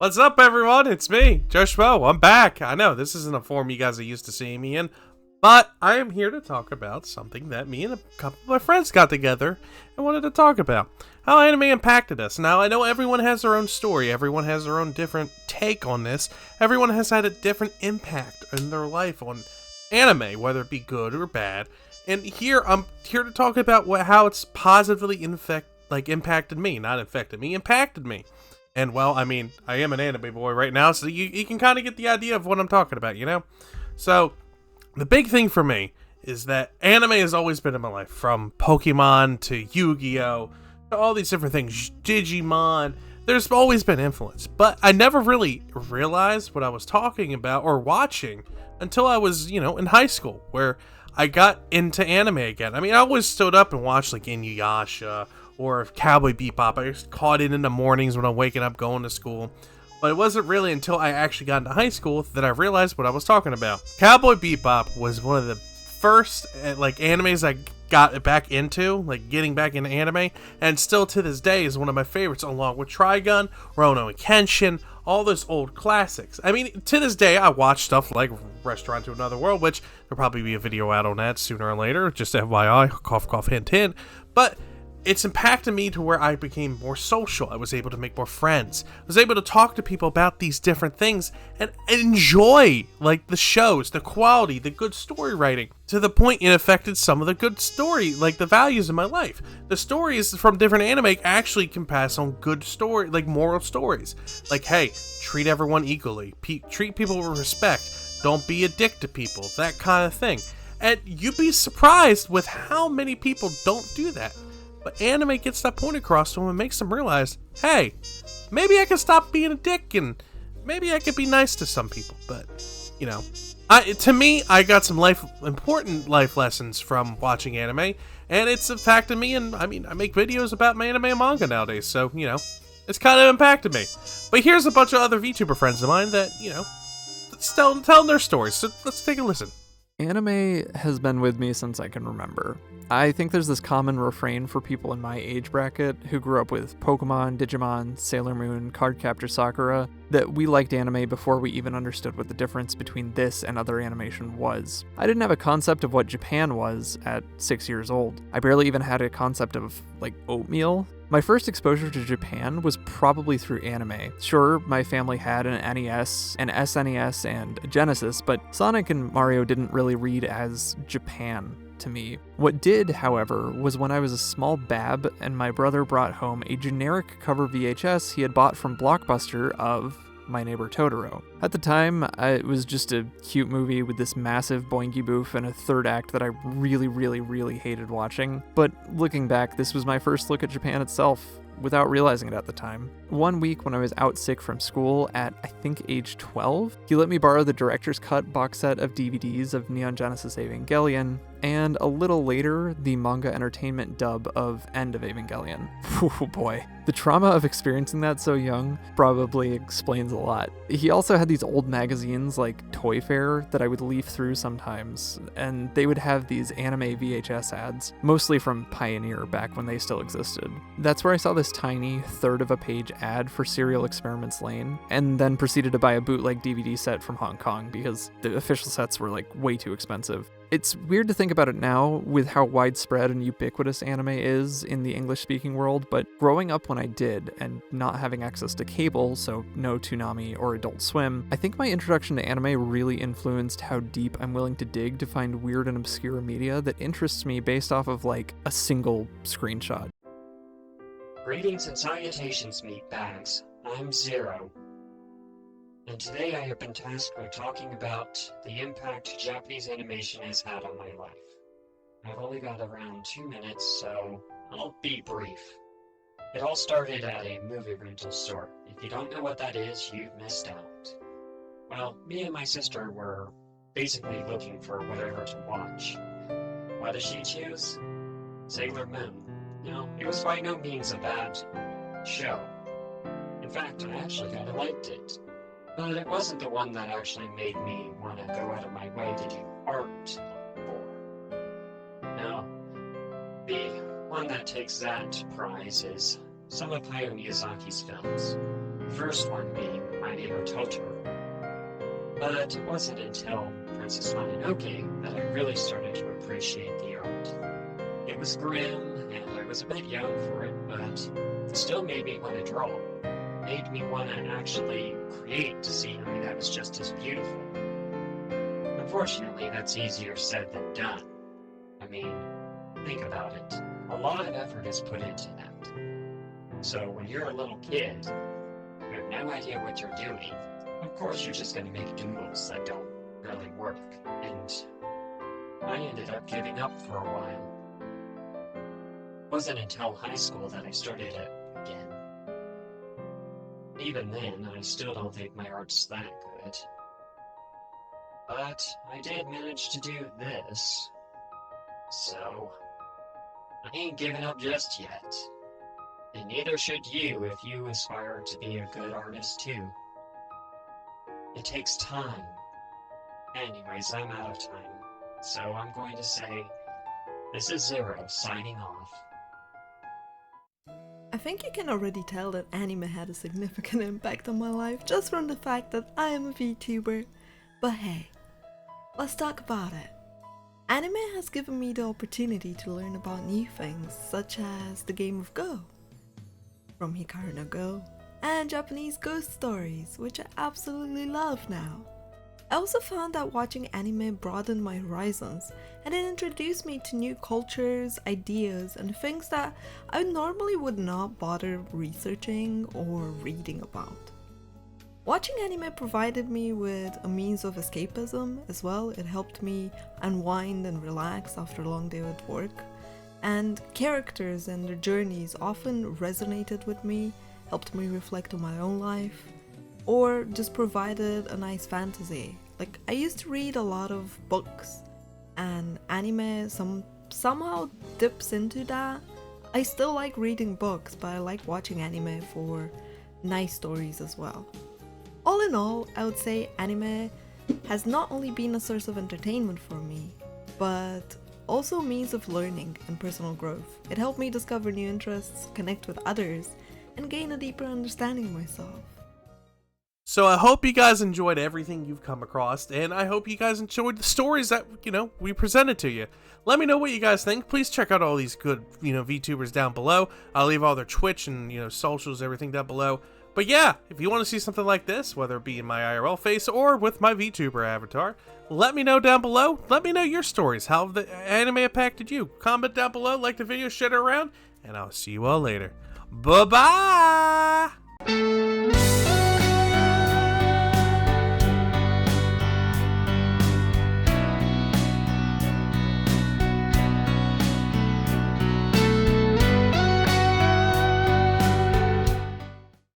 What's up, everyone? It's me, Josh Mo. I'm back. I know this isn't a form you guys are used to seeing me in, but I am here to talk about something that me and a couple of my friends got together and wanted to talk about. How anime impacted us. Now, I know everyone has their own story. Everyone has their own different take on this. Everyone has had a different impact in their life on anime, whether it be good or bad. And here, I'm here to talk about how it's positively impacted me. Not infected me, impacted me. And, well, I mean, I am an anime boy right now, so you can kind of get the idea of what I'm talking about, you know? So, the big thing for me is that anime has always been in my life. From Pokemon to Yu-Gi-Oh! To all these different things, Digimon. There's always been influence. But I never really realized what I was talking about or watching until I was, in high school, where I got into anime again. I mean, I always stood up and watched, like, Inuyasha or Cowboy Bebop. I just caught it in the mornings when I'm waking up going to school. But it wasn't really until I actually got into high school that I realized what I was talking about. Cowboy Bebop was one of the first animes I got back into, getting back into anime, and still to this day is one of my favorites, along with Trigun, Rurouni Kenshin, all those old classics. I mean, to this day, I watch stuff like Restaurant to Another World, which there'll probably be a video out on that sooner or later, just FYI, cough, cough, hint, hint. But it's impacted me to where I became more social. I was able to make more friends. I was able to talk to people about these different things and enjoy, the shows, the quality, the good story writing, to the point it affected some of the good story, the values in my life. The stories from different anime actually can pass on good story, moral stories. Hey, treat everyone equally. Treat people with respect. Don't be a dick to people. That kind of thing. And you'd be surprised with how many people don't do that. But anime gets that point across to them and makes them realize, hey, maybe I can stop being a dick and maybe I could be nice to some people. But, to me, I got some important life lessons from watching anime, and it's impacted me. And I mean, I make videos about my anime and manga nowadays, so it's kind of impacted me. But here's a bunch of other VTuber friends of mine that telling their stories. So let's take a listen. Anime has been with me since I can remember. I think there's this common refrain for people in my age bracket who grew up with Pokemon, Digimon, Sailor Moon, Cardcaptor Sakura, that we liked anime before we even understood what the difference between this and other animation was. I didn't have a concept of what Japan was at 6 years old. I barely even had a concept of, oatmeal. My first exposure to Japan was probably through anime. Sure, my family had an NES, an SNES, and a Genesis, but Sonic and Mario didn't really read as Japan to me. What did, however, was when I was a small bab and my brother brought home a generic cover VHS he had bought from Blockbuster of My Neighbor Totoro. At the time, it was just a cute movie with this massive boinky boof and a third act that I really, really, really hated watching. But looking back, this was my first look at Japan itself, without realizing it at the time. One week when I was out sick from school at, I think, age 12, he let me borrow the director's cut box set of DVDs of Neon Genesis Evangelion, and a little later, the manga entertainment dub of End of Evangelion. Oh boy. The trauma of experiencing that so young probably explains a lot. He also had these old magazines like Toy Fair that I would leaf through sometimes, and they would have these anime VHS ads, mostly from Pioneer back when they still existed. That's where I saw this tiny third of a page ad for Serial Experiments Lane, and then proceeded to buy a bootleg DVD set from Hong Kong because the official sets were way too expensive. It's weird to think about it now with how widespread and ubiquitous anime is in the English-speaking world, but growing up when I did, and not having access to cable, so no Toonami or Adult Swim, I think my introduction to anime really influenced how deep I'm willing to dig to find weird and obscure media that interests me based off of, a single screenshot. Greetings and salutations, meatbags. I'm Zero. And today I have been tasked with talking about the impact Japanese animation has had on my life. I've only got around 2 minutes, so I'll be brief. It all started at a movie rental store. If you don't know what that is, you've missed out. Well, me and my sister were basically looking for whatever to watch. What did she choose? Sailor Moon. No, it was by no means a bad show. In fact, I actually kinda liked it. But it wasn't the one that actually made me want to go out of my way to do art for. Now, the one that takes that prize is some of Hayao Miyazaki's films. The first one being my neighbor Totoro. But it wasn't until Princess Mononoke that I really started to appreciate the art. It was grim, and I was a bit young for it, but it still made me want to draw. Made me want to actually create scenery that was just as beautiful. Unfortunately, that's easier said than done. I mean, think about it. A lot of effort is put into that. So when you're a little kid, you have no idea what you're doing. Of course, you're just going to make doodles that don't really work. And I ended up giving up for a while. It wasn't until high school that I started it again. Even then, I still don't think my art's that good. But I did manage to do this. So, I ain't giving up just yet. And neither should you if you aspire to be a good artist too. It takes time. Anyways, I'm out of time. So I'm going to say, this is Zero signing off. I think you can already tell that anime had a significant impact on my life just from the fact that I am a VTuber. But hey, let's talk about it. Anime has given me the opportunity to learn about new things such as the game of Go, from Hikaru no Go, and Japanese ghost stories, which I absolutely love now. I also found that watching anime broadened my horizons, and it introduced me to new cultures, ideas, and things that I normally would not bother researching or reading about. Watching anime provided me with a means of escapism as well. It helped me unwind and relax after a long day at work, and characters and their journeys often resonated with me, helped me reflect on my own life, or just provided a nice fantasy. Like, I used to read a lot of books, and anime somehow dips into that. I still like reading books, but I like watching anime for nice stories as well. All in all, I would say anime has not only been a source of entertainment for me, but also a means of learning and personal growth. It helped me discover new interests, connect with others, and gain a deeper understanding of myself. So I hope you guys enjoyed everything you've come across, and I hope you guys enjoyed the stories that, we presented to you. Let me know what you guys think. Please check out all these good, VTubers down below. I'll leave all their Twitch and, socials, everything down below. But yeah, if you want to see something like this, whether it be in my IRL face or with my VTuber avatar, let me know down below. Let me know your stories, how the anime impacted you. Comment down below, like the video, share it around, and I'll see you all later. Bye-bye!